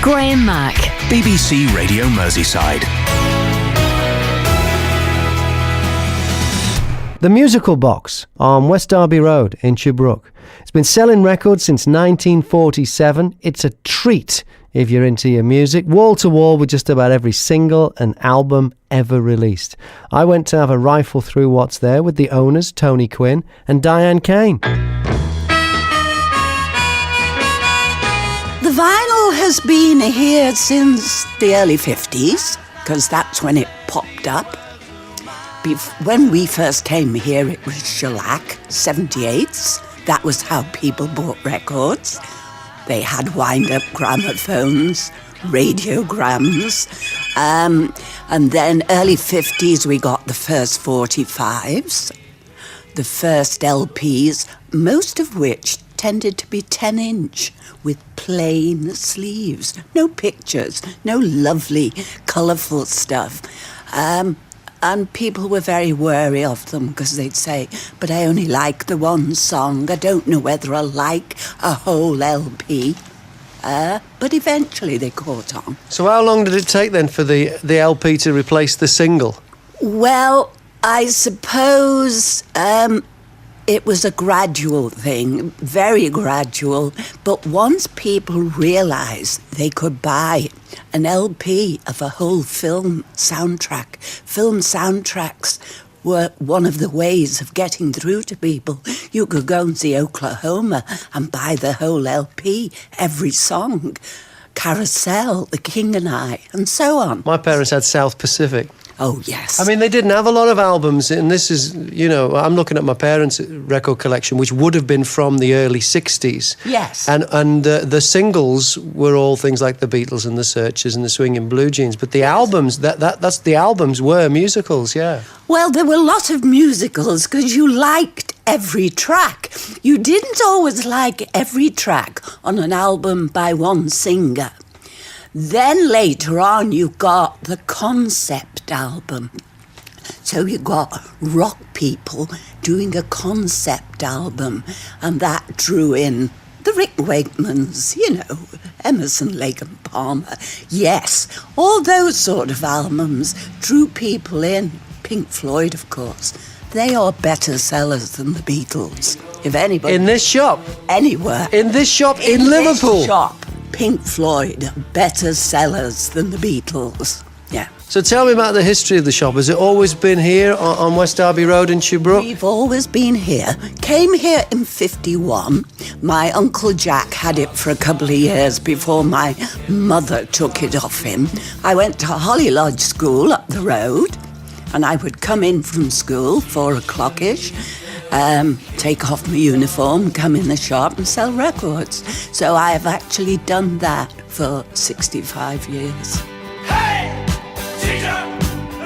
Graham Mack. BBC Radio Merseyside. The Musical Box on West Derby Road in Chubrook. It's been selling records since 1947. It's a treat if you're into your music. Wall to wall with just about every single and album ever released. I went to have a rifle through what's there with the owners, Tony Quinn and Diane Kane. The vinyl has been here since the early 50s, because that's when it popped up. When we first came here, it was shellac, 78s. That was how people bought records. They had wind-up gramophones, radiograms, and then early 50s we got the first 45s, the first LPs, most of which tended to be 10-inch with plain sleeves. No pictures, no lovely, colourful stuff. And people were very wary of them because they'd say, but I only like the one song. I don't know whether I like a whole LP. But eventually they caught on. So how long did it take then for the LP to replace the single? Well, I suppose it was a gradual thing, very gradual. But once people realised they could buy an LP of a whole film soundtracks were one of the ways of getting through to people. You could go and see Oklahoma and buy the whole LP, every song, Carousel, The King and I, and so on. My parents had South Pacific. Oh, yes. I mean, they didn't have a lot of albums, and this is, you know, I'm looking at my parents' record collection, which would have been from the early 60s. Yes. And the singles were all things like the Beatles and the Searchers and the Swinging Blue Jeans, but the albums, that's the albums were musicals, yeah. Well, there were a lot of musicals because you liked every track. You didn't always like every track on an album by one singer. Then later on you got the concept album. So you got rock people doing a concept album, and that drew in the Rick Wakemans, you know, Emerson, Lake and Palmer. Yes, all those sort of albums drew people in. Pink Floyd, of course. They are better sellers than the Beatles. If anybody... In this shop? Anywhere. In this shop in Liverpool? This shop. Pink Floyd, better sellers than the Beatles. Yeah. So tell me about the history of the shop. Has it always been here on West Derby Road in Chubrook? We've always been here. Came here in 51. My Uncle Jack had it for a couple of years before my mother took it off him. I went to Holly Lodge School up the road, and I would come in from school, 4 o'clock-ish, take off my uniform, come in the shop and sell records. So I have actually done that for 65 years. Hey, teacher,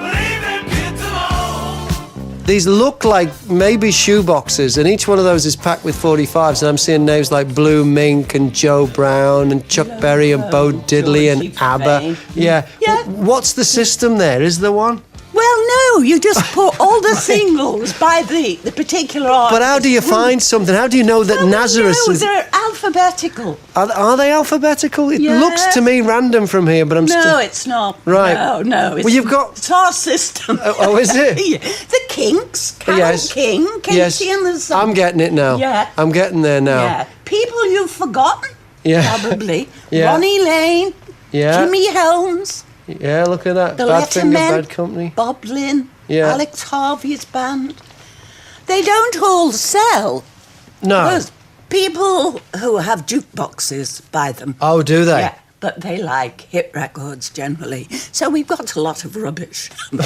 leave them kids alone. These look like maybe shoe boxes, and each one of those is packed with 45s, and I'm seeing names like Blue Mink and Joe Brown and Chuck Berry and Bo Diddley and ABBA. Yeah. What's the system there? Is there one? Well, no, you just put all the singles by the particular artist. But how do you find something? How do you know that Nazareth No, is... they're alphabetical. Are they alphabetical? It looks to me random from here, but I'm still... No, it's not. Right. No. It's, well, you've got... It's our system. Oh, is it? Yeah. The Kinks, Carole King, Casey and the Sun. I'm getting it now. Yeah. I'm getting there now. Yeah. People you've forgotten, probably. Yeah. Ronnie Lane, Jimmy Helms. Yeah, look at that. The Badfinger, Lettermen, Bad Company. Bob Lynn, Alex Harvey's band. They don't all sell. No. Because people who have jukeboxes buy them. Oh, do they? Yeah, but they like hit records generally. So we've got a lot of rubbish. but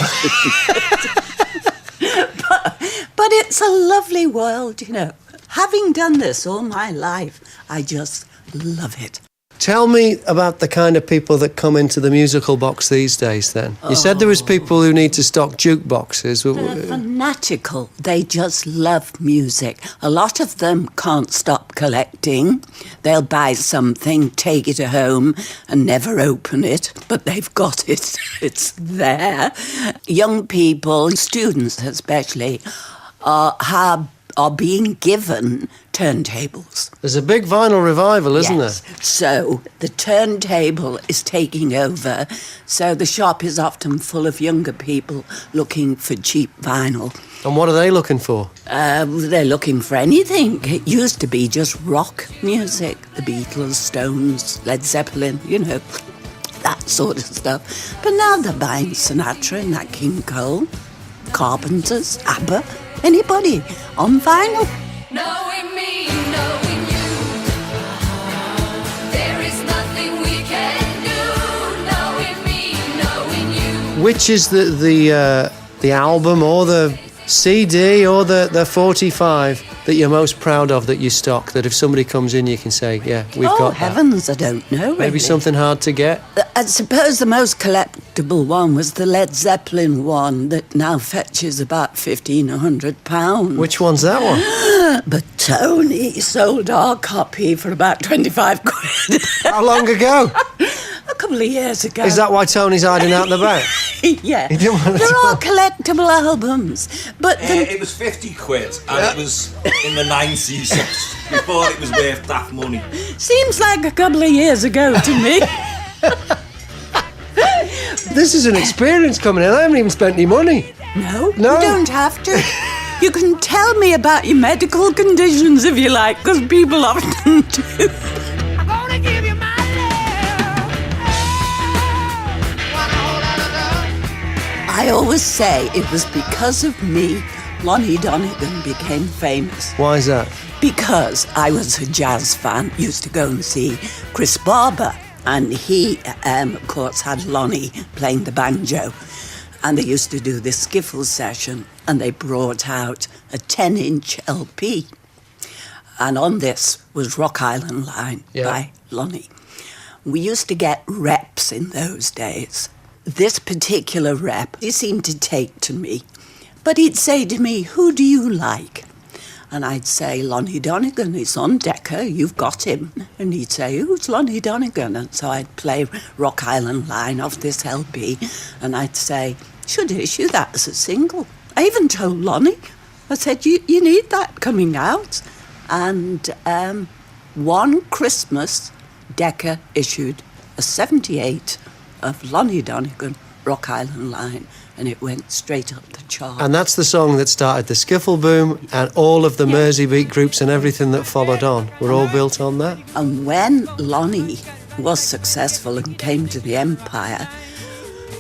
it's a lovely world, you know. Having done this all my life, I just love it. Tell me about the kind of people that come into the musical box these days, then. You said there was people who need to stock jukeboxes. They're fanatical. They just love music. A lot of them can't stop collecting. They'll buy something, take it home, and never open it, but they've got it. It's there. Young people, students especially, are are being given turntables. There's a big vinyl revival, isn't there? So the turntable is taking over. So the shop is often full of younger people looking for cheap vinyl. And what are they looking for? They're looking for anything. It used to be just rock music. The Beatles, Stones, Led Zeppelin, you know, that sort of stuff. But now they're buying Sinatra and Nat King Cole, Carpenters, ABBA, anybody on vinyl. Knowing me, knowing you, there is nothing we can do. Knowing me, knowing you. Which is the album or the CD or the 45 that you're most proud of that you stock, that if somebody comes in you can say, yeah, we've got that? Heavens, I don't know, really. Maybe something hard to get? I suppose the most collectible one was the Led Zeppelin one that now fetches about £1,500. Which one's that one? But Tony sold our copy for about 25 quid. How long ago? A couple of years ago. Is that why Tony's hiding out the back? Yeah. He didn't want They're to all collectible albums. But It was 50 quid, and it was in the 90s. We thought it was worth that money. seems like a couple of years ago to me. This is an experience coming in. I haven't even spent any money. No, No. you don't have to. You can tell me about your medical conditions if you like, because people often do. I'm gonna give you my love. Want a whole lot of love. I always say it was because of me Lonnie Donegan became famous. Why is that? Because I was a jazz fan, used to go and see Chris Barber, and he, of course, had Lonnie playing the banjo. And they used to do this skiffle session, and they brought out a 10-inch LP. And on this was Rock Island Line by Lonnie. We used to get reps in those days. This particular rep, he seemed to take to me. But he'd say to me, who do you like? And I'd say, Lonnie Donegan, he's on Decca, you've got him. And he'd say, who's Lonnie Donegan? And so I'd play Rock Island Line off this LP, and I'd say, should issue that as a single. I even told Lonnie, I said, you need that coming out. And one Christmas, Decca issued a 78 of Lonnie Donegan, Rock Island Line, and it went straight up the chart. And that's the song that started the skiffle boom, and all of the Mersey beat groups and everything that followed on were all built on that. And when Lonnie was successful and came to the Empire,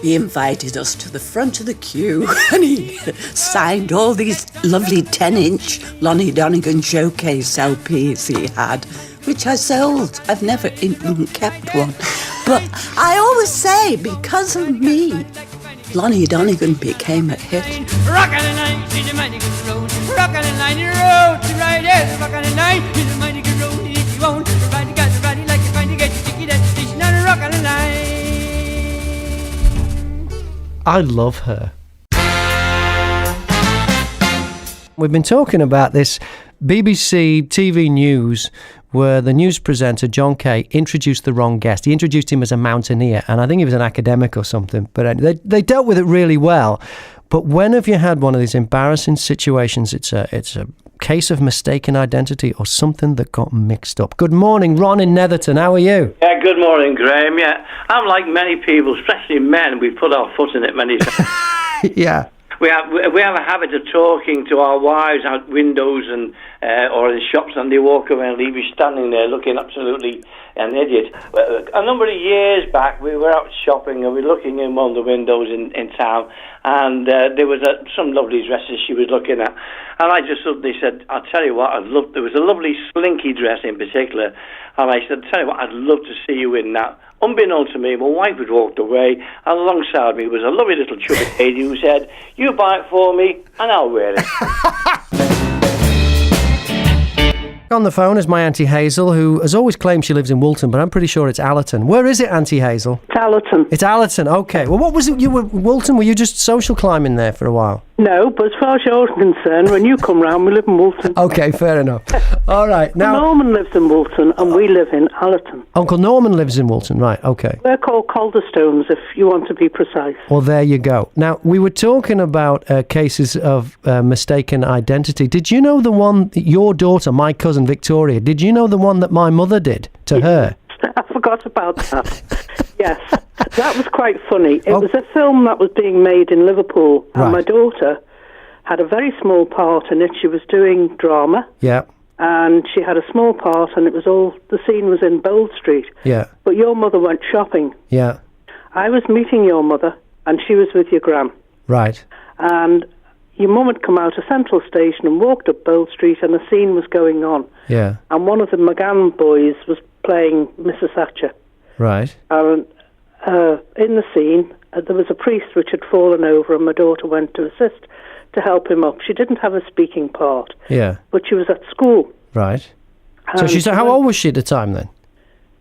he invited us to the front of the queue and he signed all these lovely 10-inch Lonnie Donegan showcase LPs he had, which I sold. I've never even kept one. But I always say, because of me, Lonnie Donegan became a hit. Rock on the line, she's a mighty good road. Rock on the line, you road to ride it. Rock on the line, she's a mighty good road. And if you won't, ride, you got to ride it like you're trying to get your ticket at the station on a rock on the line. I love her. We've been talking about this BBC TV news where the news presenter, John Kay, introduced the wrong guest. He introduced him as a mountaineer, and I think he was an academic or something, but they dealt with it really well. But when have you had one of these embarrassing situations? It's a case of mistaken identity or something that got mixed up. Good morning, Ron in Netherton. How are you? Yeah, good morning, Graham. Yeah, I'm like many people, especially men. We've put our foot in it many times. Yeah. We have a habit of talking to our wives out windows and or in shops, and they walk away and leave you standing there looking absolutely an idiot. A number of years back, we were out shopping and we were looking in one of the windows in town, and there was some lovely dresses she was looking at, and I just suddenly said, "I'll tell you what, there was a lovely slinky dress in particular, and I said, tell you what, I'd love to see you in that." Unbeknown to me, my wife had walked away, and alongside me was a lovely little chubby lady who said, "You buy it for me, and I'll wear it." On the phone is my Auntie Hazel, who has always claimed she lives in Woolton, but I'm pretty sure it's Allerton. Where is it, Auntie Hazel? It's Allerton. It's Allerton, okay. Well, what was it? You were Woolton? Were you just social climbing there for a while? No, but as far as you're concerned, when you come round, we live in Woolton. Okay, fair enough. All right. Now, Norman lives in Woolton, and we live in Allerton. Uncle Norman lives in Woolton, right, okay. They're called Calderstones, if you want to be precise. Well, there you go. Now, we were talking about cases of mistaken identity. Did you know the one, your daughter, my cousin Victoria, did you know the one that my mother did to her? I forgot about that. Yes, that was quite funny. It was a film that was being made in Liverpool, and my daughter had a very small part in it. She was doing drama. Yeah. And she had a small part, and the scene was in Bold Street. Yeah. But your mother went shopping. Yeah. I was meeting your mother, and she was with your gran. Right. And your mum had come out of Central Station and walked up Bold Street, and a scene was going on. Yeah. And one of the McGough boys was playing Mrs. Thatcher. Right. And in the scene, there was a priest which had fallen over, and my daughter went to assist to help him up. She didn't have a speaking part. Yeah. But she was at school. Right. So she said, how old was she at the time then?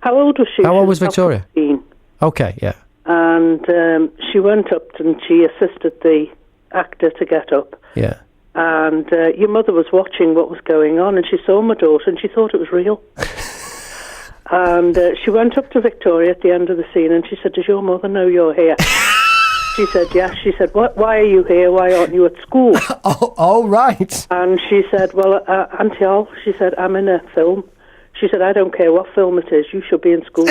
How old was she? How old was Victoria? 15. Okay, yeah. And she went up and she assisted the actor to get up. Yeah. And your mother was watching what was going on, and she saw my daughter, and she thought it was real. And she went up to Victoria at the end of the scene, and she said, "Does your mother know you're here?" She said, "Yes." She said, "Why are you here? Why aren't you at school?" Oh, right. And she said, "Well, Auntie Al," she said, "I'm in a film." She said, "I don't care what film it is. You should be in school."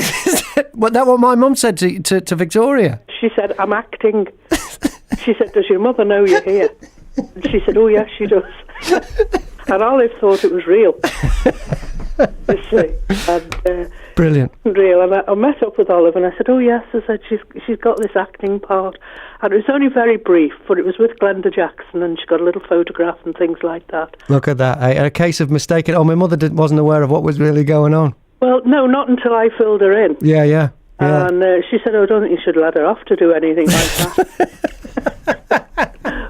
Well, that's what my mum said to Victoria. She said, "I'm acting." She said, "Does your mother know you're here?" And she said, "Oh, yes, she does." And Olive thought it was real. You see. And, brilliant. Real. And I met up with Olive and I said, "Oh, yes," I said, she's got this acting part. And it was only very brief, but it was with Glenda Jackson, and she got a little photograph and things like that. Look at that. A case of mistaken. Oh, my mother wasn't aware of what was really going on. Well, no, not until I filled her in. Yeah. And she said, "Oh, I don't think you should let her off to do anything like that."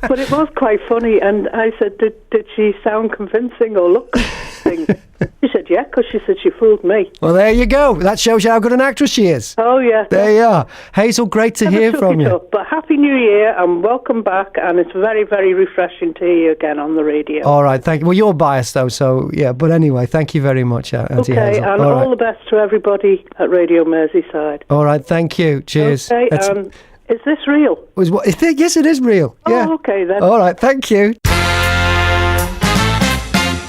But it was quite funny, and I said, did she sound convincing or look convincing? She said, "Yeah," because she said she fooled me. Well, there you go. That shows you how good an actress she is. Oh, yeah. There you are. Hazel, great to hear from you. But Happy New Year and welcome back, and it's very, very refreshing to hear you again on the radio. All right, thank you. Well, you're biased, though, so, yeah. But anyway, thank you very much, Auntie Hazel. Okay, and all the best to everybody at Radio Merseyside. All right, thank you. Cheers. Okay, is this real? Yes, it is real. Yeah. Oh, okay, then. All right, thank you.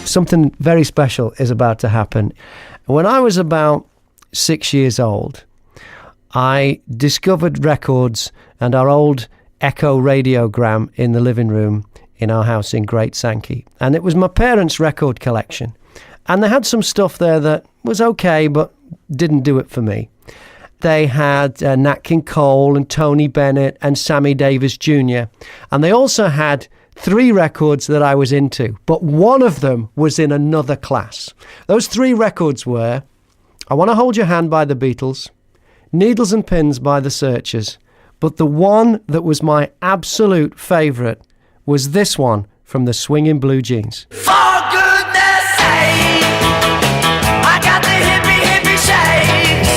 Something very special is about to happen. When I was about 6 years old, I discovered records and our old Echo radiogram in the living room in our house in Great Sankey. And it was my parents' record collection. And they had some stuff there that was okay, but didn't do it for me. They had Nat King Cole and Tony Bennett and Sammy Davis Jr. And they also had 3 records that I was into, but one of them was in another class. Those 3 records were I Want to Hold Your Hand by the Beatles, Needles and Pins by the Searchers, but the one that was my absolute favourite was this one from the Swingin' Blue Jeans. For goodness sake, I got the hippie shakes.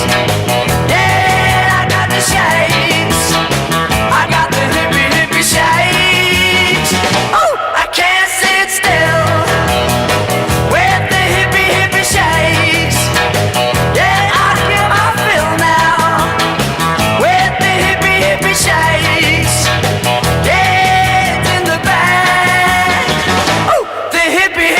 Yeah, I got the shakes. I got the hippie shakes. Oh, I can't sit still with the hippie shakes. Yeah, I feel my fill now with the hippie shakes. Yeah, it's in the bag. Oh, the hippie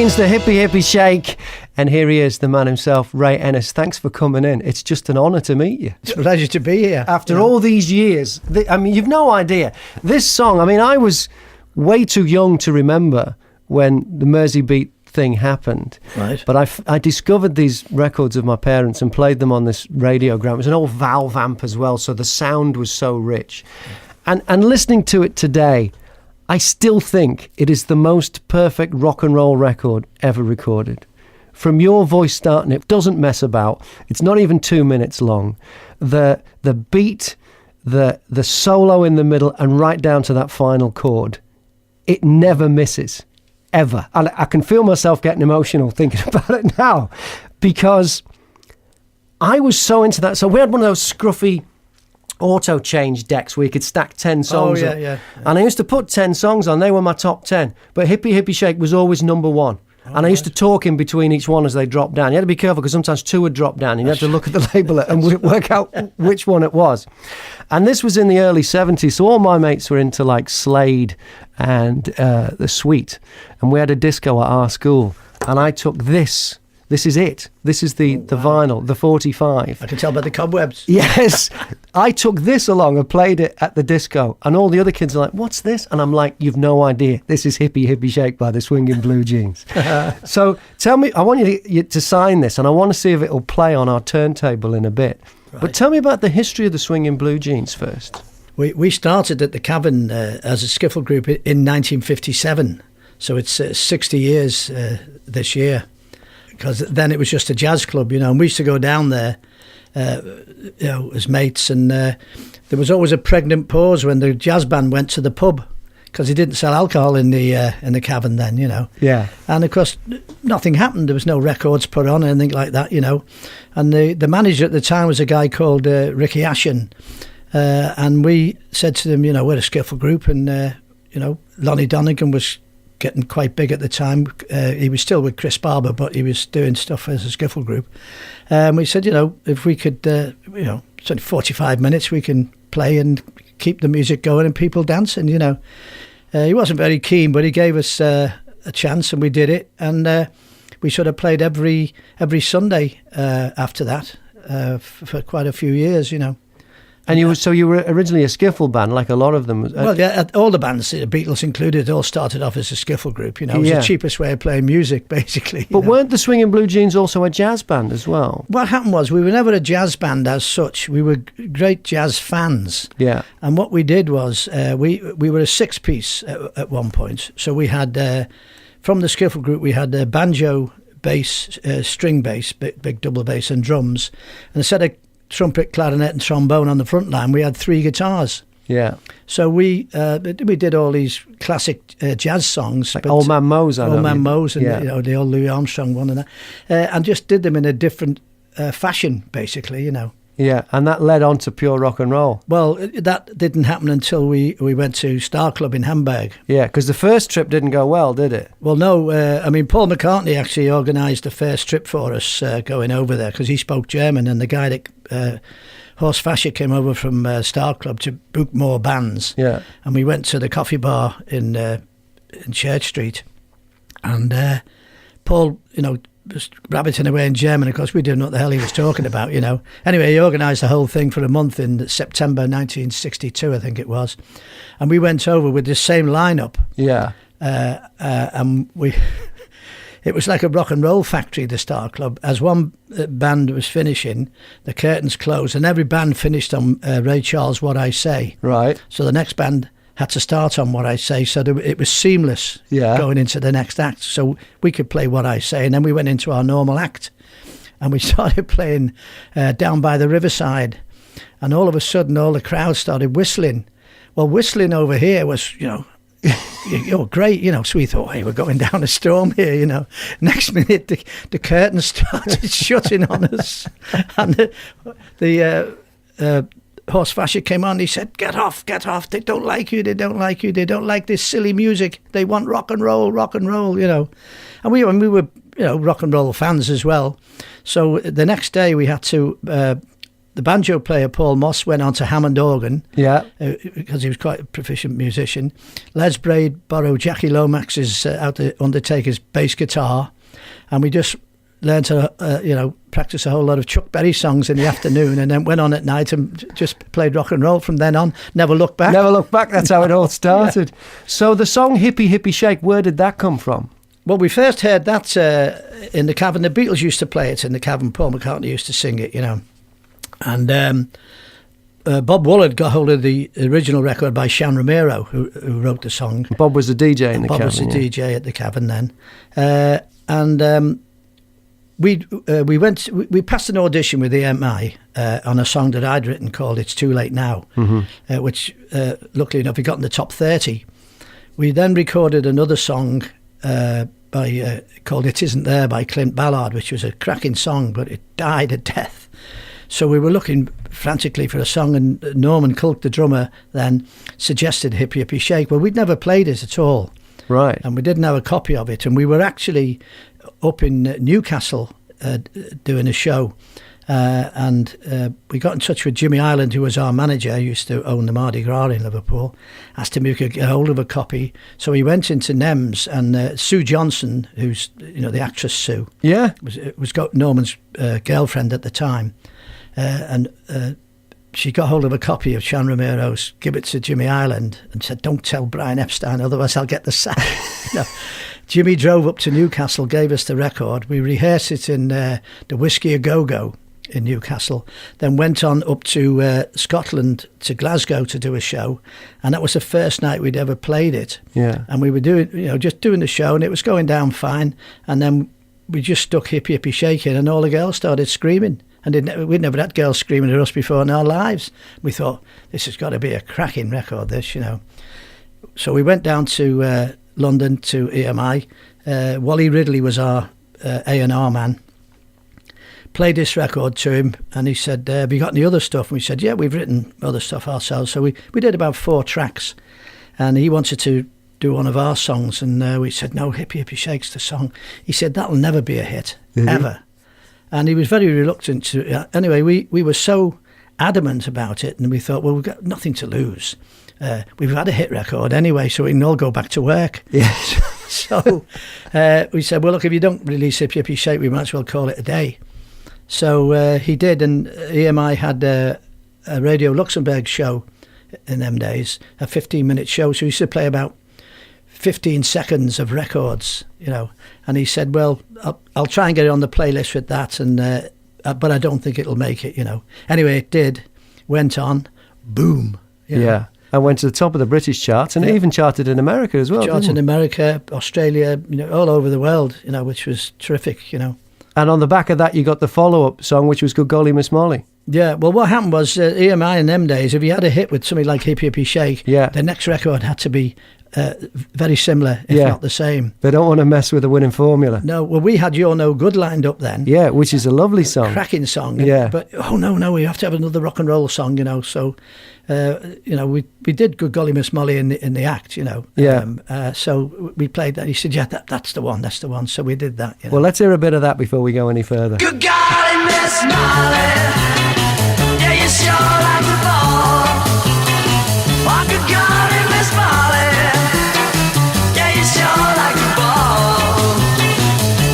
Jeans, the hippie hippie shake. And here he is, the man himself, Ray Ennis. Thanks for coming in. It's just an honour to meet you. It's a pleasure to be here. After all these years, I mean, you've no idea. This song, I mean, I was way too young to remember when the Mersey Beat thing happened. Right. But I discovered these records of my parents and played them on this radiogram. It was an old valve amp as well, so the sound was so rich. And listening to it today, I still think it is the most perfect rock and roll record ever recorded. From your voice starting, it doesn't mess about. It's not even 2 minutes long. The beat, the solo in the middle, and right down to that final chord, it never misses, ever. And I can feel myself getting emotional thinking about it now, because I was so into that. So we had one of those scruffy auto change decks where you could stack 10 songs up. Yeah. And I used to put 10 songs on. They were my top 10. But Hippie Hippie Shake was always number one. And I used to talk in between each one as they dropped down. You had to be careful because sometimes two would drop down and you had to look at the label and work out which one it was. And this was in the early 70s, so all my mates were into like Slade and The Sweet. And we had a disco at our school. And I took this. This is it. This is the vinyl, the 45. I can tell by the cobwebs. Yes. I took this along and played it at the disco. And all the other kids are like, what's this? And I'm like, you've no idea. This is Hippie Hippie Shake by the Swinging Blue Jeans. So tell me, I want you to sign this, and I want to see if it'll play on our turntable in a bit. Right. But tell me about the history of the Swinging Blue Jeans first. We started at the Cavern as a skiffle group in 1957. So it's 60 years this year. Because then it was just a jazz club, and we used to go down there, as mates, and there was always a pregnant pause when the jazz band went to the pub, because he didn't sell alcohol in the Cavern then, Yeah. And of course, nothing happened. There was no records put on, anything like that, And the manager at the time was a guy called Ricky Ashen, and we said to them, we're a skiffle group, and Lonnie Donegan was getting quite big at the time. He was still with Chris Barber, but he was doing stuff as a skiffle group. We said, if we could, it's only 45 minutes, we can play and keep the music going and people dancing, He wasn't very keen, but he gave us a chance and we did it. And we sort of played every Sunday after that for quite a few years, And you were originally a skiffle band, like a lot of them. Well, yeah, all the bands, the Beatles included, all started off as a skiffle group. It was the cheapest way of playing music, basically. But weren't the Swinging Blue Jeans also a jazz band as well? What happened was we were never a jazz band as such. We were great jazz fans. Yeah. And what we did was we were a six-piece at one point. So we had, from the skiffle group, we had banjo, bass, string bass, big double bass, and drums, and a set of trumpet, clarinet and trombone on the front line. We had 3 guitars. Yeah. So we did all these classic jazz songs. Like Old Man Mo's. Old Man Mo's and the old Louis Armstrong one and that. And just did them in a different fashion, basically, Yeah, and that led on to pure rock and roll. Well, that didn't happen until we went to Star Club in Hamburg. Yeah, because the first trip didn't go well, did it? Well, no. Paul McCartney actually organised the first trip for us going over there because he spoke German, and the guy that Horst Fascher came over from Star Club to book more bands. Yeah. And we went to the coffee bar in Church Street, and Paul, just rabbiting away in German. Of course, we didn't know what the hell he was talking about, Anyway, he organised the whole thing for a month in September 1962, I think it was. And we went over with the same lineup. Yeah. And it was like a rock and roll factory, the Star Club. As one band was finishing, the curtains closed, and every band finished on Ray Charles' What I Say. Right. So the next band had to start on What I Say, so it was seamless going into the next act. So we could play What I Say, and then we went into our normal act, and we started playing Down by the Riverside, and all of a sudden all the crowd started whistling. Well, whistling over here was, great, so we thought, hey, we're going down a storm here, Next minute, the curtains started shutting on us, and the Horst Fascher came on. He said, get off, they don't like you, they don't like this silly music, they want rock and roll, and we were rock and roll fans as well. So the next day we had to the banjo player Paul Moss went on to Hammond organ. Yeah. Because he was quite a proficient musician. Les Braid borrowed Jackie Lomax's Out the Undertaker's bass guitar, and we just learned to practice a whole lot of Chuck Berry songs in the afternoon, and then went on at night and just played rock and roll from then on. Never looked back. Never looked back. That's how it all started. Yeah. So the song Hippie Hippie Shake, where did that come from? Well, we first heard that in the cavern. The Beatles used to play it in the cavern. Paul McCartney used to sing it, And Bob Woolard got hold of the original record by Shan Romero, who wrote the song. Bob was the DJ in the cavern. Bob was the DJ at the cavern then. We passed an audition with EMI on a song that I'd written called It's Too Late Now, which luckily enough we got in the top 30. We then recorded another song called It Isn't There by Clint Ballard, which was a cracking song, but it died a death. So we were looking frantically for a song, and Norman Culk, the drummer, then suggested Hippie Hippie Shake. Well, we'd never played it at all. Right. And we didn't have a copy of it, and we were actually up in Newcastle doing a show, and we got in touch with Jimmy Ireland, who was our manager, who used to own the Mardi Gras in Liverpool, asked him if he could get hold of a copy. So he went into NEMS, and Sue Johnson, who's the actress Sue, was Norman's girlfriend at the time, and she got hold of a copy of Shan Romero's Give It to Jimmy Ireland and said, "Don't tell Brian Epstein, otherwise I'll get the sack." Jimmy drove up to Newcastle, gave us the record. We rehearsed it in the Whiskey A Go-Go in Newcastle, then went on up to Scotland, to Glasgow, to do a show, and that was the first night we'd ever played it. Yeah. And we were doing, just doing the show, and it was going down fine, and then we just stuck Hippie Hippie Shake in, and all the girls started screaming. And we'd never had girls screaming at us before in our lives. We thought, this has got to be a cracking record, this, So we went down to London to EMI. Wally Ridley was our A&R man. Played this record to him, and he said, have you got any other stuff? And we said, yeah, we've written other stuff ourselves. So we did about 4 tracks, and he wanted to do one of our songs, and we said, no, Hippie Hippie Shake's the song. He said, that'll never be a hit, ever. And he was very reluctant to... anyway, we were so adamant about it, and we thought, well, we've got nothing to lose. We've had a hit record anyway, so we can all go back to work. Yes. So we said, well, look, if you don't release Hippie Hippie Shake, we might as well call it a day. So he did, and EMI had a Radio Luxembourg show in them days, a 15-minute show, so he used to play about 15 seconds of records, and he said, well, I'll try and get it on the playlist with that, and but I don't think it'll make it, Anyway, it did, went on, boom. Yeah, and went to the top of the British charts, and it even charted in America as well. Charted in America, Australia, all over the world, which was terrific, And on the back of that, you got the follow-up song, which was Good Golly Miss Molly. Yeah, well, what happened was EMI in them days, if you had a hit with something like Hippie Hippie Shake, the next record had to be very similar, if not the same. They don't want to mess with the winning formula. No, well, we had You're No Good lined up then. Yeah, which is a lovely song. Cracking song. Yeah. But, no, we have to have another rock and roll song, So, we did Good Golly Miss Molly in the act, Yeah. So we played that. He said, yeah, that's the one. So we did that, Well, let's hear a bit of that before we go any further. Good golly, Miss Molly, yeah, you sure like the ball. Oh, good golly, Miss Molly, yeah, you sure like the ball.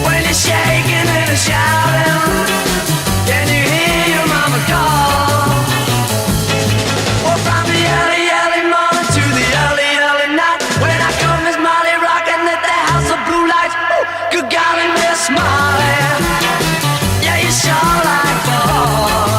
When you're shaking and shouting, can you hear your mama call? Oh, from the early, early morning to the early, early night, when I come, Miss Molly rocking at the house of blue lights. Ooh, good golly, Miss Molly, yeah, you sure like the ball.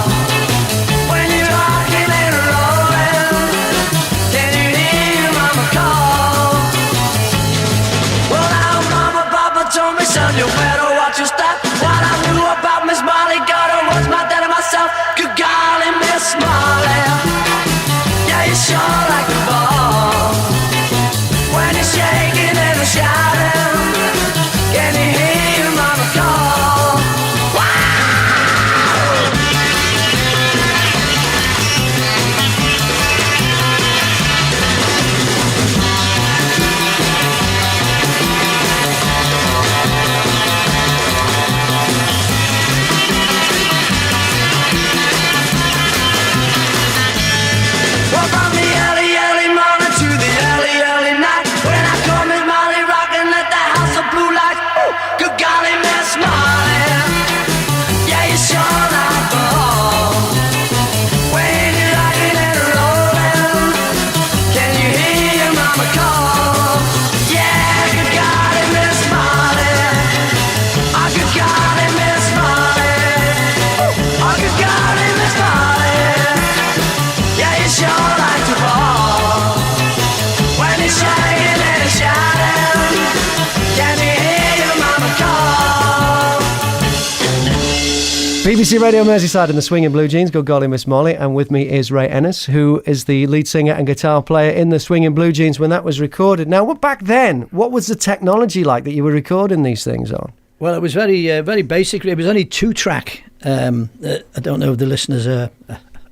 BBC Radio Merseyside and the Swinging Blue Jeans, Good Golly Miss Molly, and with me is Ray Ennis, who is the lead singer and guitar player in the Swinging Blue Jeans when that was recorded. Now, back then, what was the technology like that you were recording these things on? Well, it was very basic. It was only 2-track. I don't know if the listeners are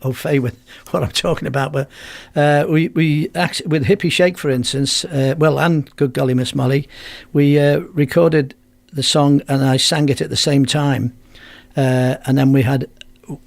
au fait with what I'm talking about, but we actually, with Hippie Shake, for instance, and Good Golly Miss Molly, we recorded the song and I sang it at the same time. And then we had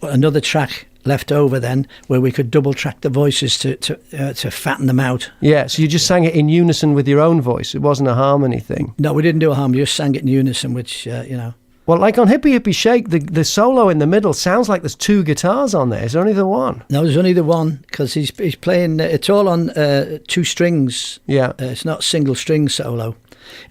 another track left over then where we could double track the voices to fatten them out. Yeah, so you just sang it in unison with your own voice. It wasn't a harmony thing. No, we didn't do a harmony. We just sang it in unison, which, Well, like on Hippie Hippie Shake, the solo in the middle sounds like there's 2 guitars on there. Is there only the one? No, there's only the one because he's playing, it's all on 2 strings. Yeah. It's not single string solo.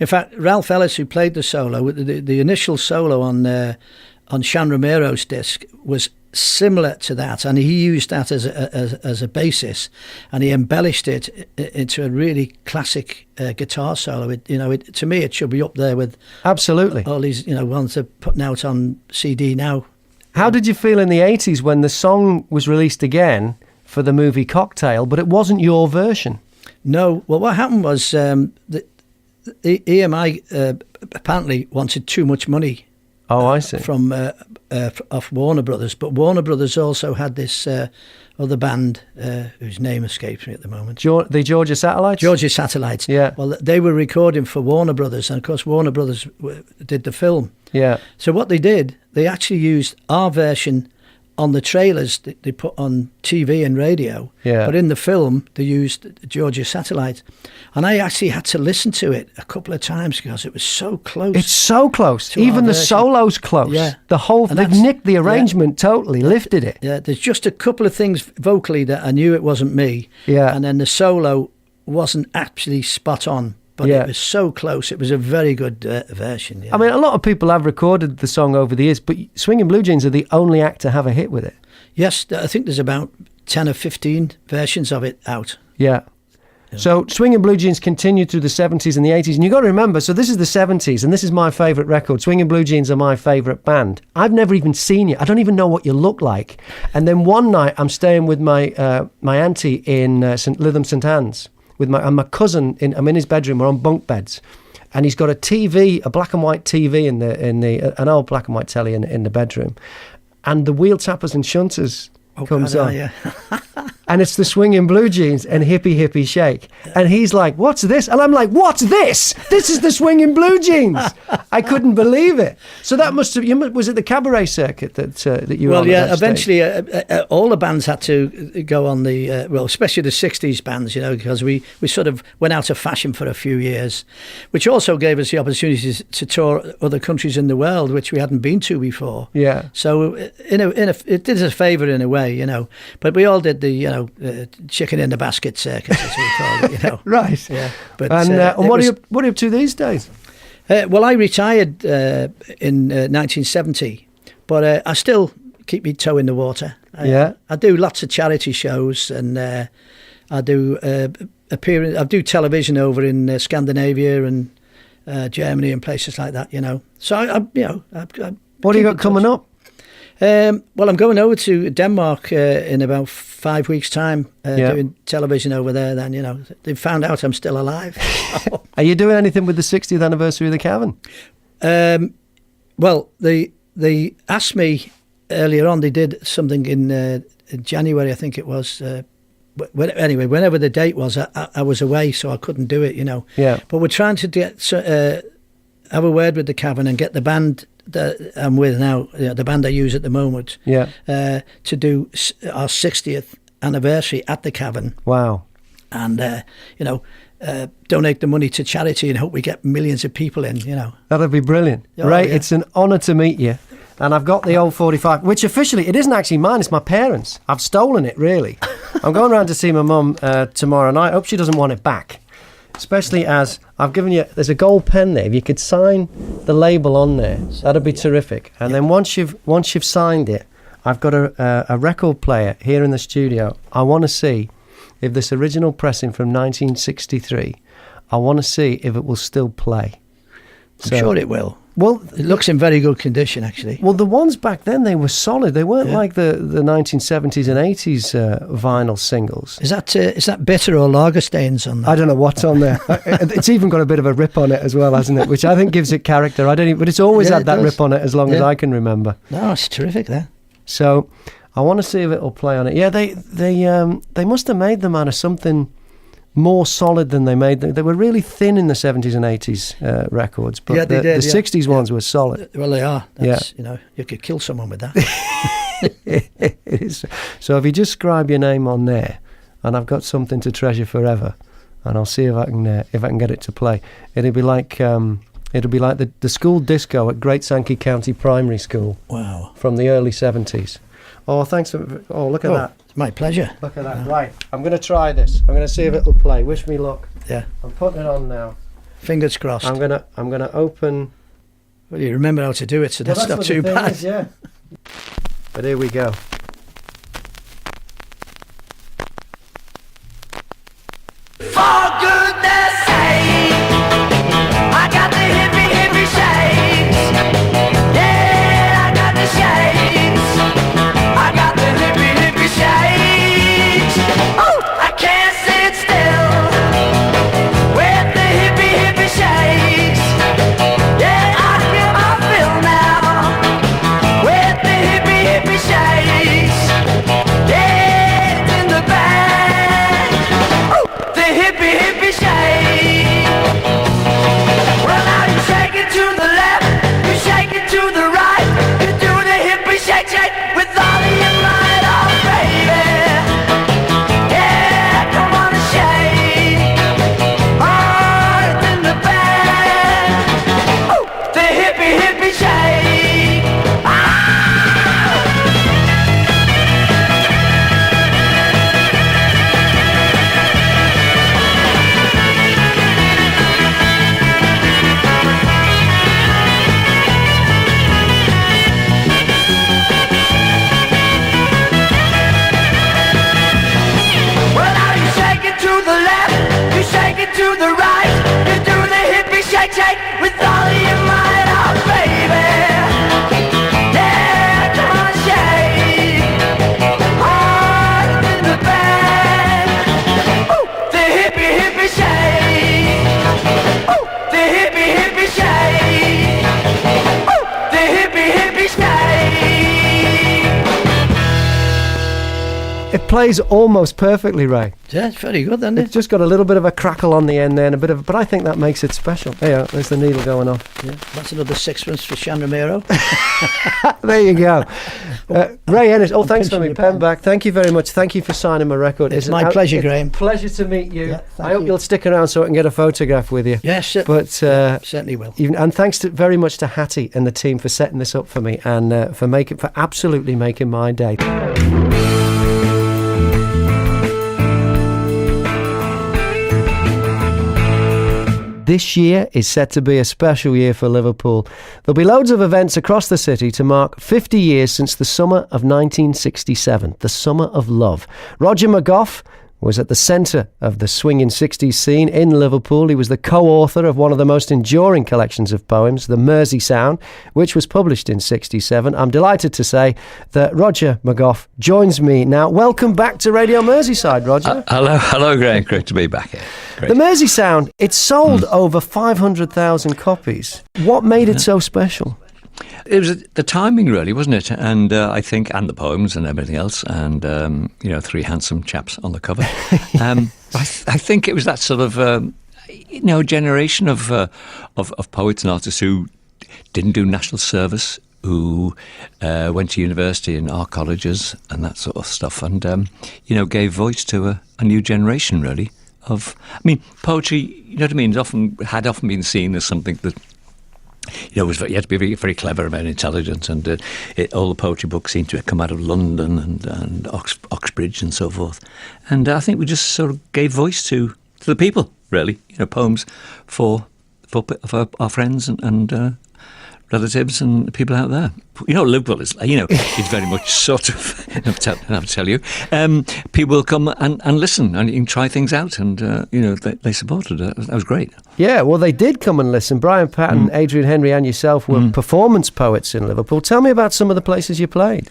In fact, Ralph Ellis, who played the solo, the initial solo on Sean Romero's disc was similar to that, and he used that as a basis, and he embellished it into a really classic guitar solo. To me, it should be up there with absolutely all these ones they're putting out on CD now. How did you feel in the 80s when the song was released again for the movie Cocktail, but it wasn't your version? No. Well, what happened was the EMI apparently wanted too much money. Oh, I see. From off Warner Brothers, but Warner Brothers also had this other band whose name escapes me at the moment. The Georgia Satellites? Georgia Satellites. Yeah. Well, they were recording for Warner Brothers, and of course Warner Brothers did the film. Yeah. So what they did, they actually used our version on the trailers that they put on TV and radio. Yeah. But in the film, they used Georgia Satellite. And I actually had to listen to it a couple of times because it was so close. It's so close. Even the solo's close. Yeah. They've nicked the arrangement totally, lifted it. Yeah, there's just a couple of things vocally that I knew it wasn't me. Yeah. And then the solo wasn't actually spot on. But it was so close. It was a very good version. Yeah. I mean, a lot of people have recorded the song over the years, but Swinging Blue Jeans are the only act to have a hit with it. Yes, I think there's about 10 or 15 versions of it out. Yeah. So Swinging Blue Jeans continued through the 70s and the 80s. And you've got to remember, so this is the 70s, and this is my favourite record. Swinging Blue Jeans are my favourite band. I've never even seen you. I don't even know what you look like. And then one night, I'm staying with my aunty in Lytham St Anne's. And my cousin, I'm in his bedroom, we're on bunk beds, and he's got a TV, a black and white TV an old black and white telly in the bedroom, and the Wheel Tappers and Shunters comes on. Yeah. And it's the Swinging Blue Jeans and Hippie Hippie Shake. And he's like, what's this? And I'm like, what's this? This is the Swinging Blue Jeans. I couldn't believe it. So that must have, was it the cabaret circuit that you were on? Well, yeah, eventually all the bands had to go on the, especially the 60s bands, because we sort of went out of fashion for a few years, which also gave us the opportunity to tour other countries in the world, which we hadn't been to before. Yeah. So it did us a favour in a way, but we all did the, chicken in the basket circus, as we call it, Right. Yeah. But and what are you up to these days? Well, I retired in 1970, but I still keep my toe in the water. I do lots of charity shows, and I do I do television over in Scandinavia and Germany and places like that. So what do you got coming up? Well, I'm going over to Denmark in about 5 weeks' time, doing television over there. Then, they've found out I'm still alive. Are you doing anything with the 60th anniversary of the Cavern? Well, they asked me earlier on. They did something in January, I think it was. Anyway, whenever the date was, I was away, so I couldn't do it. Yeah. But we're trying to have a word with the Cavern and get the band that I'm with now, the band I use at the moment, to do our 60th anniversary at the Cavern. Wow. And, donate the money to charity and hope we get millions of people in, That'd be brilliant. Right, yeah. It's an honour to meet you. And I've got the old 45, which officially, it isn't actually mine, it's my parents'. I've stolen it, really. I'm going round to see my mum tomorrow night. I hope she doesn't want it back. Especially as I've given you, there's a gold pen there. If you could sign the label on there, that'd be terrific. And then once you've signed it, I've got a record player here in the studio. I want to see if this original pressing from 1963, I want to see if it will still play. I'm sure it will. Well, It looks in very good condition, actually. Well, the ones back then, they were solid. They weren't like the 1970s and 80s vinyl singles. Is that bitter or lager stains on that? I don't know what's on there. It's even got a bit of a rip on it as well, hasn't it? Which I think gives it character. But it's always had that rip on it as long as I can remember. No, it's terrific there. So I want to see if it'll play on it. Yeah, they must have made them out of something more solid than they made. They were really thin in the 70s and 80s records, but the 60s ones were solid. Well, they are. You could kill someone with that. It is. So if you just scribe your name on there, and I've got something to treasure forever, and I'll see if I can get it to play. It'll be like the school disco at Great Sankey County Primary School. Wow. From the early 70s. Oh, thanks. Look at that. It's my pleasure. Look at that. Right. I'm going to try this. I'm going to see if it'll play. Wish me luck. Yeah. I'm putting it on now. Fingers crossed. I'm going to open. Well, you remember how to do it, so that's not too bad. Is, yeah. But here we go. For goodness sake, I got the hippie shakes. Yeah, I got the shakes. I got the hippie shakes. Oh, I can't sit still with the hippie shakes. Yeah, I feel now with the hippie shakes. Yeah, it's in the bag. Oh, the hippie shake. Well, now you shake it to the left, you shake it to the right, you do the hippie shake with all of your might, oh baby. Yeah, come on and shake. Oh, it's in the bag. Oh, the hippie shake. Well, now you shake it to the left, you shake it to the right, you do the hippie shake with all of your might, oh baby. Yeah, come on, shake. Oh, it's in the bag. Oh, the hippie shake. Oh, the hippie shake. Oh, the hippie shake. It plays almost perfectly, Ray. Yeah, it's very good, isn't it? It's just got a little bit of a crackle on the end there, and but I think that makes it special. There, there's the needle going off. Yeah, that's another sixpence for Shan Romero. There you go. Ray Ennis. Oh, thanks for me pen back. Thank you very much. Thank you for signing my record. It's my pleasure, Graham. Pleasure to meet you. Yeah, I hope you'll stick around so I can get a photograph with you. Yes, certainly will. And thanks very much to Hattie and the team for setting this up for me and for absolutely making my day. This year is set to be a special year for Liverpool. There'll be loads of events across the city to mark 50 years since the summer of 1967, the summer of love. Roger McGough was at the centre of the swinging 60s scene in Liverpool. He was the co-author of one of the most enduring collections of poems, the Mersey Sound, which was published in 67. I'm delighted to say that Roger McGough joins me now. Welcome back to Radio Merseyside, Roger. Hello, Graham. Great to be back here. Great. The Mersey Sound, it sold over 500,000 copies. What made it so special? It was the timing, really, wasn't it? And I think, and the poems and everything else, and three handsome chaps on the cover. I think it was that sort of generation of poets and artists who didn't do national service, who went to university in art colleges and that sort of stuff, and gave voice to a new generation, really. Poetry, you know what I mean, had often been seen as something that, you had to be very, very clever and intelligent, and all the poetry books seemed to have come out of London and Oxbridge and so forth. And I think we just sort of gave voice to the people, really. Poems for our friends and relatives and people out there. You know, Liverpool is, it's very much sort of, I'll tell you, people will come and listen and you can try things out and, they supported it. That was great. Yeah, well, they did come and listen. Brian Patton, Adrian Henry and yourself were performance poets in Liverpool. Tell me about some of the places you played.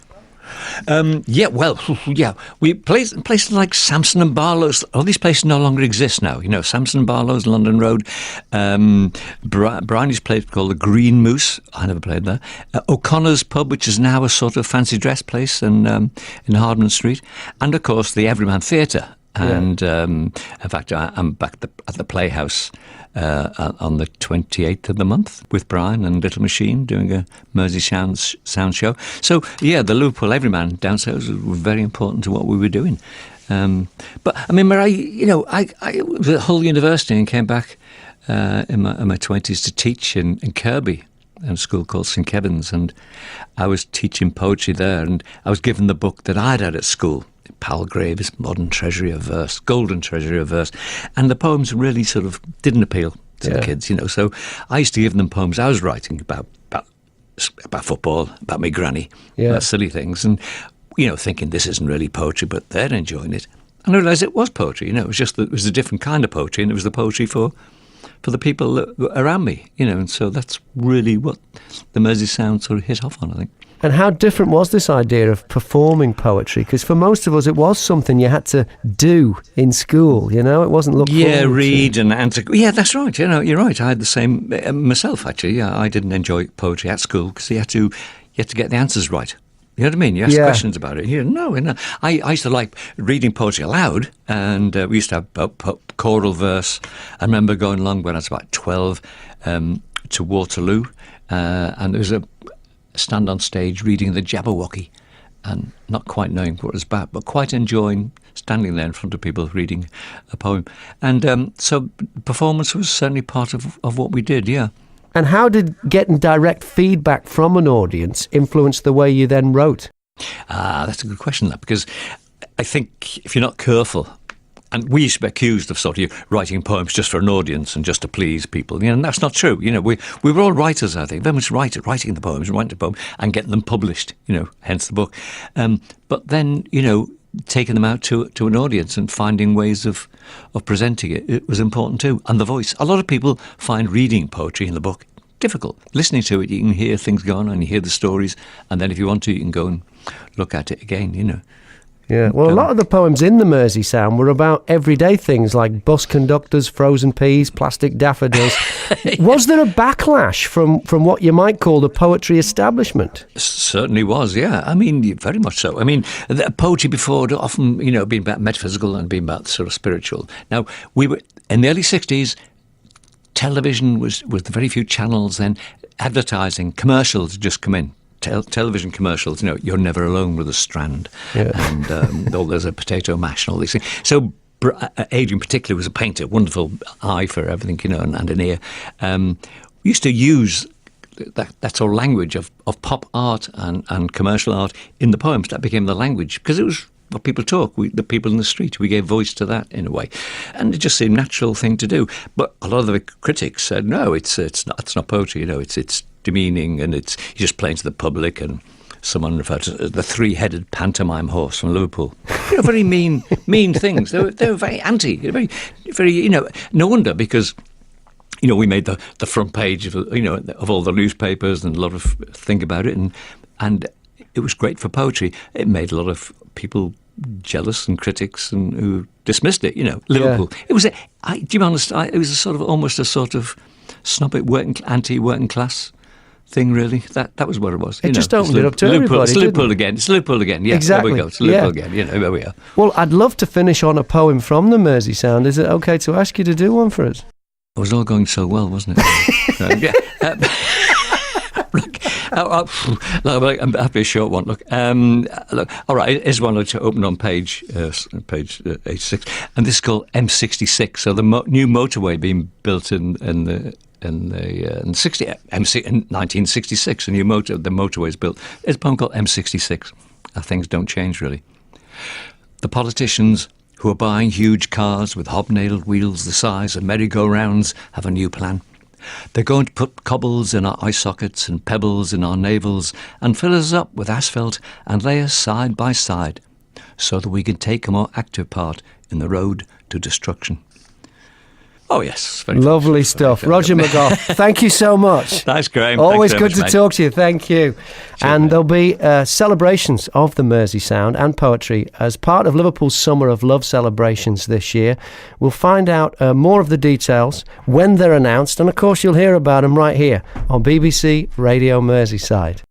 We played in places like Samson and Barlow's. All these places no longer exist now. You know, Samson and Barlow's, London Road. Brian used to play called the Green Moose. I never played there. O'Connor's Pub, which is now a sort of fancy dress place in Hardman Street, and of course the Everyman Theatre. And in fact, I'm back at the Playhouse on the 28th of the month with Brian and Little Machine doing a Mersey Sound show. So, yeah, the Liverpool Everyman downstairs was very important to what we were doing. But, I mean, I was at Hull University and came back in my 20s to teach in Kirby in a school called St Kevin's, and I was teaching poetry there, and I was given the book that I'd had at school, Palgrave's Modern Treasury of Verse, Golden Treasury of Verse, and the poems really sort of didn't appeal to the kids, so I used to give them poems I was writing about football, about my granny, about silly things, and thinking this isn't really poetry, but they're enjoying it. And I realised it was poetry, it was just that it was a different kind of poetry, and it was the poetry for the people that were around me, and so that's really what the Mersey Sound sort of hit off on, I think. And how different was this idea of performing poetry? Because for most of us, it was something you had to do in school, it wasn't looked forward to. Read and answer. Yeah, that's right, you're right. I had the same myself, actually. Yeah, I didn't enjoy poetry at school because you had to get the answers right. You know what I mean? You ask questions about it. I used to like reading poetry aloud, and we used to have choral verse. I remember going along when I was about 12 to Waterloo, and there was a stand on stage reading the Jabberwocky, and not quite knowing what it was about, but quite enjoying standing there in front of people reading a poem. And so performance was certainly part of what we did, yeah. And how did getting direct feedback from an audience influence the way you then wrote? That's a good question, that, because I think if you're not careful, and we used to be accused of sort of writing poems just for an audience and just to please people, and that's not true. We were all writers, I think, very much writing the poems, writing the poem and getting them published, hence the book. But then, taking them out to an audience and finding ways of presenting it was important too. And the voice. A lot of people find reading poetry in the book difficult. Listening to it, you can hear things go on and you hear the stories, and then if you want to, you can go and look at it again, Yeah, well, a lot of the poems in the Mersey Sound were about everyday things like bus conductors, frozen peas, plastic daffodils. Was there a backlash from what you might call the poetry establishment? Certainly was, yeah. I mean, very much so. I mean, the poetry before had often, been about metaphysical and been about sort of spiritual. Now, we were in the early 60s. Television was the very few channels then. Advertising, commercials had just come in. Television commercials, you're never alone with a strand, and there's a potato mash and all these things. So Adrian particularly was a painter, wonderful eye for everything, and an ear. We used to use that sort of language of pop art and commercial art in the poems. That became the language because it was what people talk. The people in the street, we gave voice to that in a way, and it just seemed a natural thing to do. But a lot of the critics said, no, it's not poetry. It's demeaning, and you're just playing to the public. And someone referred to the three-headed pantomime horse from Liverpool. Very mean things. They were very anti, very, very. No wonder, because we made the front page of of all the newspapers and a lot of think about it, and it was great for poetry. It made a lot of people jealous and critics and who dismissed it. Liverpool. Yeah. It was. To be honest, it was almost a sort of snobbish anti-working class thing, really. That was what it was. It just opened it up to everybody. It's Liverpool again. It's Liverpool again. Yeah, exactly. There we go. It's Liverpool again. There we are. Well, I'd love to finish on a poem from the Mersey Sound. Is it okay to ask you to do one for us? It was all going so well, wasn't it? Look, I'll be a short one. Look, all right. Here's one to open on page 86, and this is called M66. So the new motorway being built in 1966, the motorway is built. It's a poem called M66. Things don't change, really. The politicians who are buying huge cars with hobnailed wheels the size of merry-go-rounds have a new plan. They're going to put cobbles in our eye sockets and pebbles in our navels and fill us up with asphalt and lay us side by side so that we can take a more active part in the road to destruction. Oh, yes. Very Lovely stuff. Roger McGough, thank you so much. Thanks, Graham. Always Thanks good so to much, talk to you. Thank you. And there'll be celebrations of the Mersey Sound and poetry as part of Liverpool's Summer of Love celebrations this year. We'll find out more of the details when they're announced, and of course you'll hear about them right here on BBC Radio Merseyside.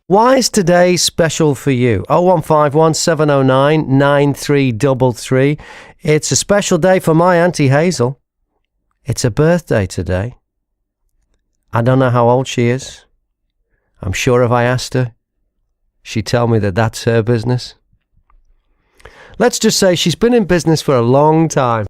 Why is today special for you? 0151 709 9333. It's a special day for my Auntie Hazel. It's her birthday today. I don't know how old she is. I'm sure if I asked her, she'd tell me that that's her business. Let's just say she's been in business for a long time.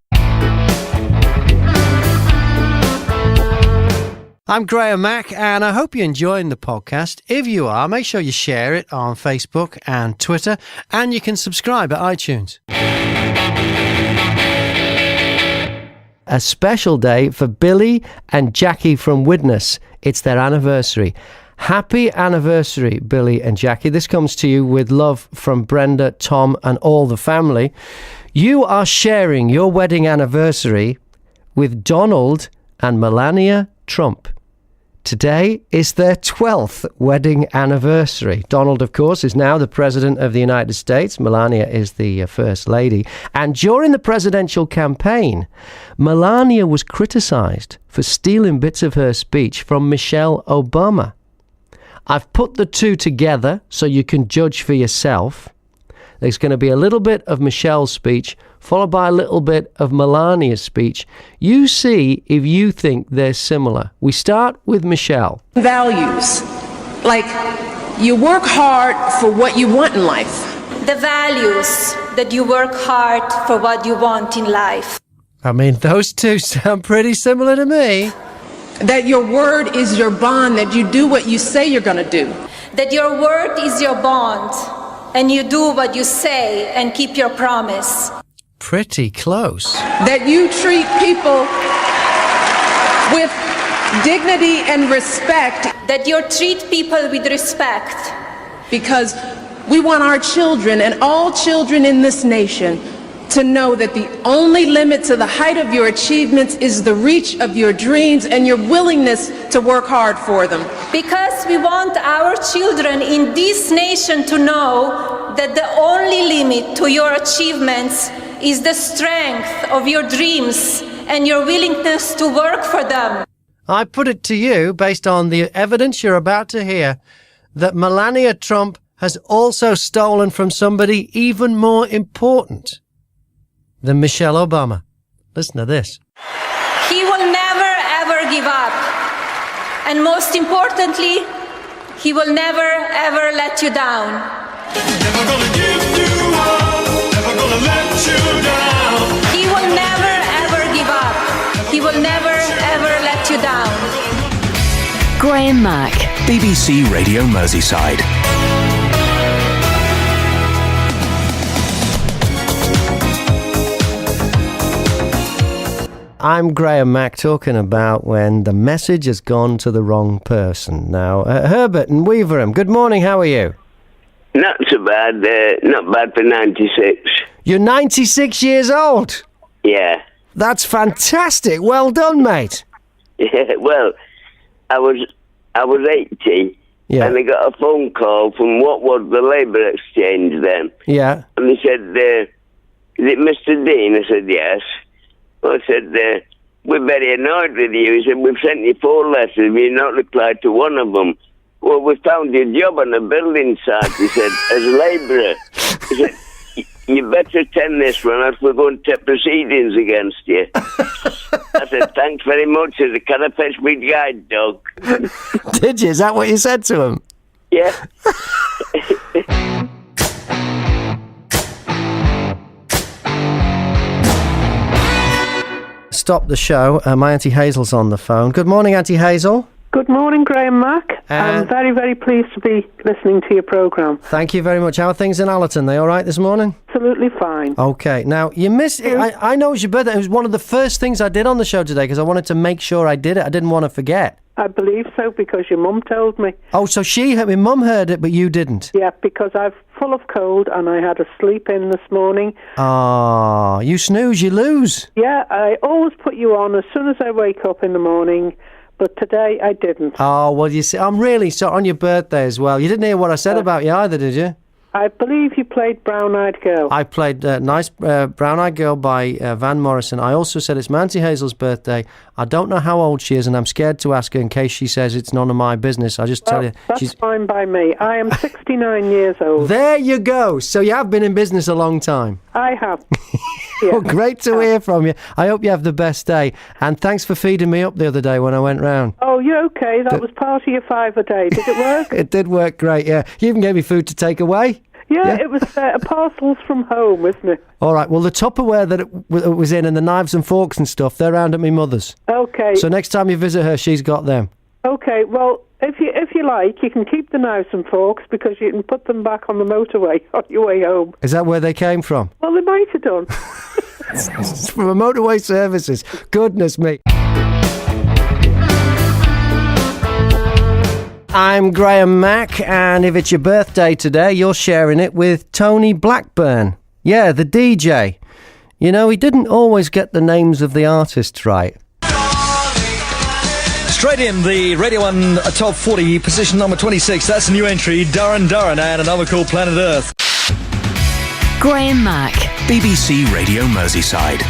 I'm Graham Mack, and I hope you're enjoying the podcast. If you are, make sure you share it on Facebook and Twitter, and you can subscribe at iTunes. A special day for Billy and Jackie from Widnes. It's their anniversary. Happy anniversary, Billy and Jackie. This comes to you with love from Brenda, Tom, and all the family. You are sharing your wedding anniversary with Donald and Melania Trump. Today is their 12th wedding anniversary. Donald, of course, is now the President of the United States. Melania is the First Lady. And during the presidential campaign, Melania was criticised for stealing bits of her speech from Michelle Obama. I've put the two together so you can judge for yourself. There's going to be a little bit of Michelle's speech, followed by a little bit of Melania's speech. You see if you think they're similar. We start with Michelle. Values. Like, you work hard for what you want in life. The values that you work hard for what you want in life. I mean, those two sound pretty similar to me. That your word is your bond, that you do what you say you're going to do. That your word is your bond, and you do what you say and keep your promise. Pretty close. That you treat people with dignity and respect. That you treat people with respect. Because we want our children and all children in this nation to know that the only limit to the height of your achievements is the reach of your dreams and your willingness to work hard for them. Because we want our children in this nation to know that the only limit to your achievements is the strength of your dreams and your willingness to work for them. I put it to you, based on the evidence you're about to hear, that Melania Trump has also stolen from somebody even more important than Michelle Obama. Listen to this. He will never, ever give up. And most importantly, he will never, ever let you down. Never gonna give you up, never gonna let you down. He will never, ever give up. He will never, ever let you down. Graham Mack, BBC Radio Merseyside. I'm Graham Mack, talking about when the message has gone to the wrong person. Now, Herbert and Weaverham, good morning, how are you? Not so bad, not bad for 96. You're 96 years old? Yeah. That's fantastic, well done, mate. Yeah, well, I was 80, yeah. And I got a phone call from what was the Labour Exchange then. Yeah. And they said, is it Mr. Dean? I said, yes. I said, we're very annoyed with you. He said, we've sent you 4 letters. You've not replied to one of them. Well, we found your job on a building site, he said, as a labourer. He said, you better attend this one, else we're going to take proceedings against you. I said, thanks very much. I said, can I fetch my guide dog? Did you? Is that what you said to him? Yeah. Stop the show. My Auntie Hazel's on the phone. Good morning, Auntie Hazel. Good morning, Graham Mack. I'm very, very pleased to be listening to your programme. Thank you very much. How are things in Allerton? They all right this morning? Absolutely fine. Okay. Now, you missed it. I know it's your birthday. It was one of the first things I did on the show today because I wanted to make sure I did it. I didn't want to forget. I believe so because your mum told me. Oh, so my mum heard it, but you didn't? Yeah, because I'm full of cold and I had a sleep in this morning. Ah, you snooze, you lose. Yeah, I always put you on as soon as I wake up in the morning. But today I didn't. Oh, well, you see, I'm really sorry on your birthday as well. You didn't hear what I said about you either, did you? I believe you played Brown Eyed Girl. I played Nice Brown Eyed Girl by Van Morrison. I also said it's my Auntie Hazel's birthday. I don't know how old she is, and I'm scared to ask her in case she says it's none of my business. I just tell you. That's fine by me. I am 69 years old. There you go. So you have been in business a long time. I have. Yeah. Well, great to hear from you. I hope you have the best day. And thanks for feeding me up the other day when I went round. Oh, you're okay. That was part of your $5 a day. Did it work? It did work great, yeah. You even gave me food to take away. Yeah, it was parcels from home, isn't it? All right, well, the Tupperware that it was in and the knives and forks and stuff, they're round at my mother's. Okay. So next time you visit her, she's got them. Okay, well, if you like, you can keep the knives and forks because you can put them back on the motorway on your way home. Is that where they came from? Well, they might have done. It's from a motorway services. Goodness me. I'm Graham Mack, and if it's your birthday today, you're sharing it with Tony Blackburn. Yeah, the DJ. You know, he didn't always get the names of the artists right. Straight in, the Radio 1 Top 40, position number 26. That's a new entry, Duran and Another Called Planet Earth. Graham Mack, BBC Radio Merseyside.